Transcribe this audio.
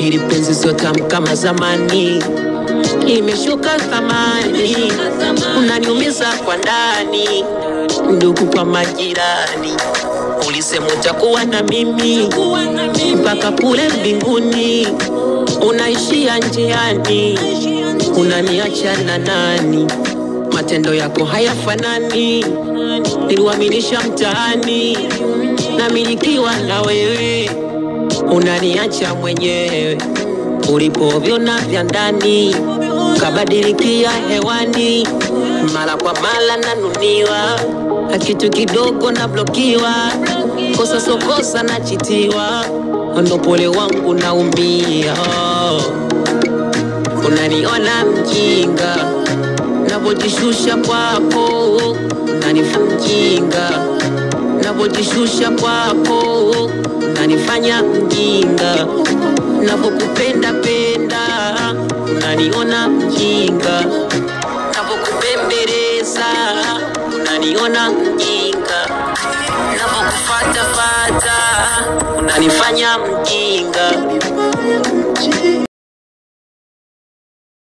Hili penzi sio tamu kama zamani, imeshuka thamani, unaniumiza kwa ndani, ndugu kwa majirani. Ulisema utakuwa na mimi mpaka kule mbinguni, unaishia njiani, unaniacha na nani? Matendo yako hayafanani, niliuaminisha mtaani, namilikiwa na wewe, unaniacha mwenyewe. Ulipoviona vya ndani, kabadilikia hewani, mara kwa mara nanuniwa, kitu kidogo na blokiwa, kosa sokosa na chitiwa, ndo pole wangu naumia. Unaniona mjinga, navojishusha kwako, nanifanya mjinga, navojishusha kwako, nanifanya mjinga, navokupenda penda, unaniona mjinga, navokupembeleza, unaniona mjinga, navokufata fata, unanifanya mjinga.